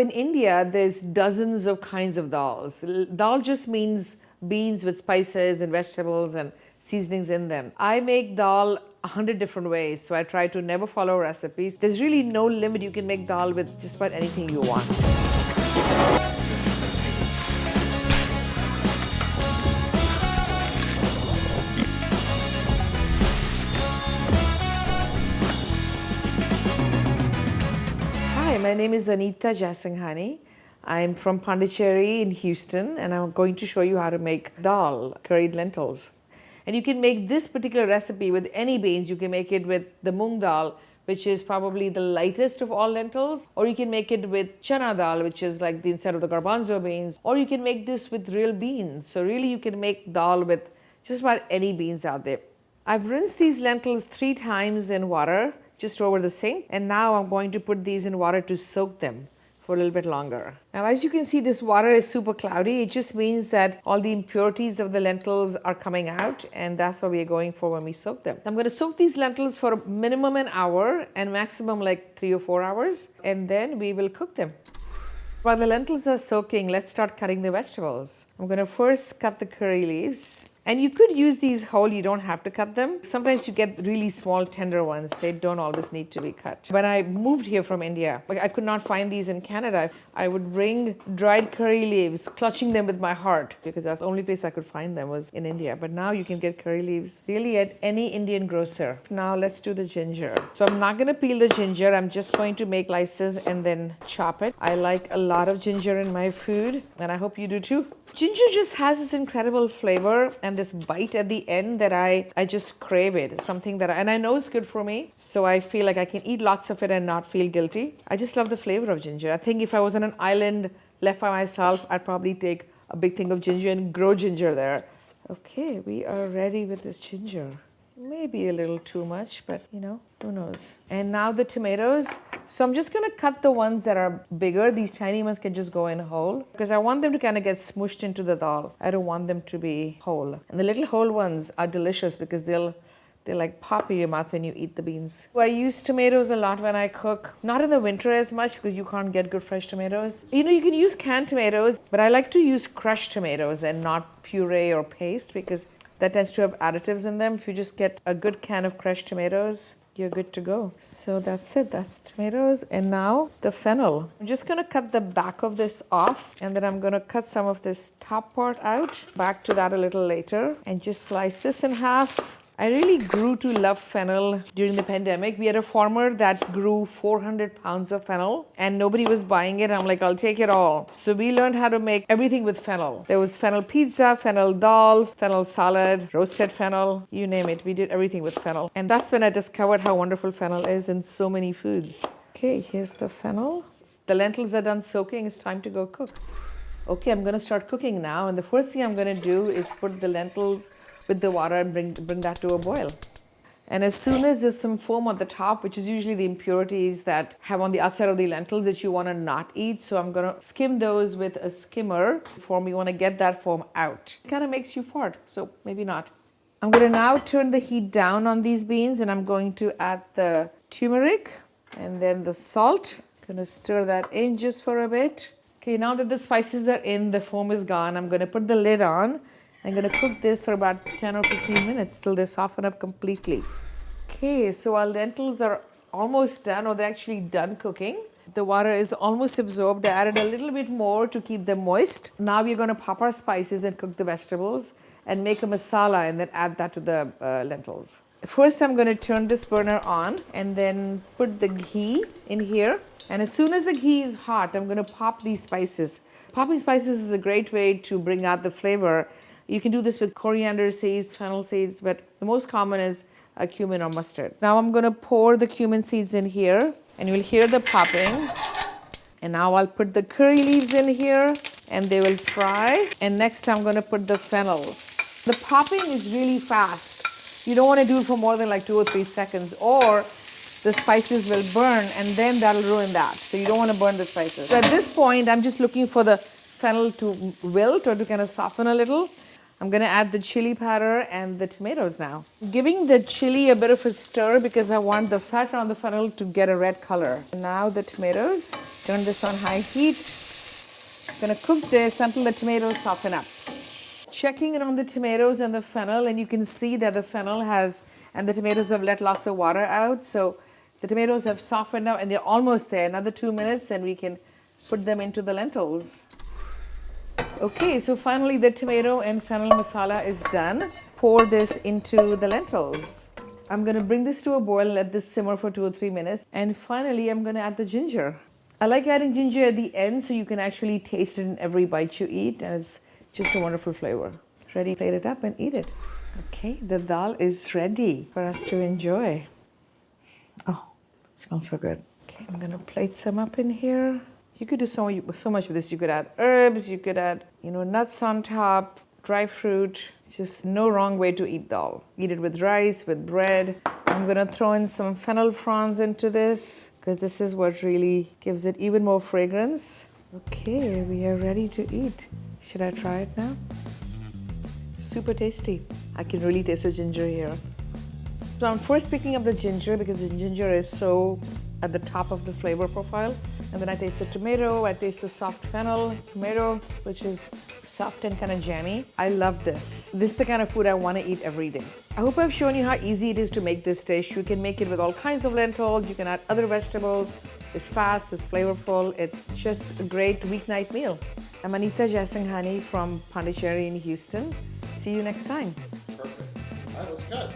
In India, there's dozens of kinds of dals. Dal just means beans with spices and vegetables and seasonings in them. I make dal 100 different ways, so I try to never follow recipes. There's really no limit. You can make dal with just about anything you want. Hi, my name is Anita Jaisinghani. I'm from Pondicheri in Houston, and I'm going to show you how to make dal, curried lentils. And you can make this particular recipe with any beans. You can make it with the moong dal, which is probably the lightest of all lentils, or you can make it with chana dal, which is like the instead of the garbanzo beans, or you can make this with real beans. So really you can make dal with just about any beans out there. I've rinsed these lentils 3 times in water, just over the sink, and now I'm going to put these in water to soak them for a little bit longer. Now, as you can see, this water is super cloudy. It just means that all the impurities of the lentils are coming out, and that's what we are going for when we soak them. I'm going to soak these lentils for minimum an hour and maximum like 3 or 4 hours, and then we will cook them. While the lentils are soaking, let's start cutting the vegetables. I'm going to first cut the curry leaves. And you could use these whole, you don't have to cut them. Sometimes you get really small, tender ones. They don't always need to be cut. When I moved here from India, I could not find these in Canada. I would bring dried curry leaves, clutching them with my heart, because that's the only place I could find them was in India. But now you can get curry leaves really at any Indian grocer. Now let's do the ginger. So I'm not going to peel the ginger. I'm just going to make slices and then chop it. I like a lot of ginger in my food, and I hope you do too. Ginger just has this incredible flavor and this bite at the end that I just crave it. It's something that and I know it's good for me, so I feel like I can eat lots of it and not feel guilty. I just love the flavor of ginger. I think if I was on an island left by myself, I'd probably take a big thing of ginger and grow ginger there. Okay, we are ready with this ginger. Maybe a little too much, but who knows. And now the tomatoes. So I'm just going to cut the ones that are bigger. These tiny ones can just go in whole because I want them to kind of get smooshed into the dal. I don't want them to be whole. And the little whole ones are delicious because they'll like pop in your mouth when you eat the beans. I use tomatoes a lot when I cook. Not in the winter as much because you can't get good fresh tomatoes. You can use canned tomatoes, but I like to use crushed tomatoes and not puree or paste because that tends to have additives in them. If you just get a good can of crushed tomatoes, you're good to go. So that's it, that's tomatoes. And now the fennel. I'm just gonna cut the back of this off, and then I'm gonna cut some of this top part out. Back to that a little later, and just slice this in half. I really grew to love fennel during the pandemic. We had a farmer that grew 400 pounds of fennel and nobody was buying it. I'm like, I'll take it all. So we learned how to make everything with fennel. There was fennel pizza, fennel dal, fennel salad, roasted fennel, you name it. We did everything with fennel. And that's when I discovered how wonderful fennel is in so many foods. Okay, here's the fennel. The lentils are done soaking. It's time to go cook. Okay, I'm gonna start cooking now. And the first thing I'm gonna do is put the lentils with the water and bring that to a boil. And as soon as there's some foam on the top, which is usually the impurities that have on the outside of the lentils that you want to not eat, so I'm going to skim those with a skimmer. We want to get that foam out. It kind of makes you fart, so maybe not. I'm going to now turn the heat down on these beans, and I'm going to add the turmeric and then the salt. I'm going to stir that in just for a bit. Okay, now that the spices are in, the foam is gone, I'm going to put the lid on. I'm going to cook this for about 10 or 15 minutes till they soften up completely. Okay, so our lentils are almost done, or they're actually done cooking. The water is almost absorbed. I added a little bit more to keep them moist. Now we're going to pop our spices and cook the vegetables and make a masala and then add that to the lentils. First, I'm going to turn this burner on and then put the ghee in here. And as soon as the ghee is hot, I'm going to pop these spices. Popping spices is a great way to bring out the flavor. You can do this with coriander seeds, fennel seeds, but the most common is cumin or mustard. Now I'm going to pour the cumin seeds in here, and you'll hear the popping. And now I'll put the curry leaves in here, and they will fry. And next I'm going to put the fennel. The popping is really fast. You don't want to do it for more than like 2 or 3 seconds, or the spices will burn, and then that'll ruin that. So you don't want to burn the spices. So at this point, I'm just looking for the fennel to wilt or to kind of soften a little. I'm going to add the chili powder and the tomatoes now. Giving the chili a bit of a stir because I want the fat on the fennel to get a red color. Now the tomatoes, turn this on high heat. I'm going to cook this until the tomatoes soften up. Checking in on the tomatoes and the fennel, and you can see that the fennel has, and the tomatoes have let lots of water out. So the tomatoes have softened now and they're almost there. Another 2 minutes and we can put them into the lentils. Okay, so finally the tomato and fennel masala is done. Pour this into the lentils. I'm going to bring this to a boil, let this simmer for 2 or 3 minutes. And finally, I'm going to add the ginger. I like adding ginger at the end so you can actually taste it in every bite you eat. And it's just a wonderful flavor. Ready, plate it up and eat it. Okay, the dal is ready for us to enjoy. Oh, it smells so good. Okay, I'm going to plate some up in here. You could do so much with this. You could add herbs, you could add, nuts on top, dry fruit. It's just no wrong way to eat dal. Eat it with rice, with bread. I'm gonna throw in some fennel fronds into this because this is what really gives it even more fragrance. Okay, we are ready to eat. Should I try it now? Super tasty. I can really taste the ginger here. So I'm first picking up the ginger because the ginger is so at the top of the flavor profile. And then I taste the tomato, I taste the soft fennel tomato, which is soft and kind of jammy. I love this. This is the kind of food I want to eat every day. I hope I've shown you how easy it is to make this dish. You can make it with all kinds of lentils, you can add other vegetables. It's fast, it's flavorful, it's just a great weeknight meal. I'm Anita Jaisinghani from Pondicheri in Houston. See you next time. Perfect. All right, let's cut.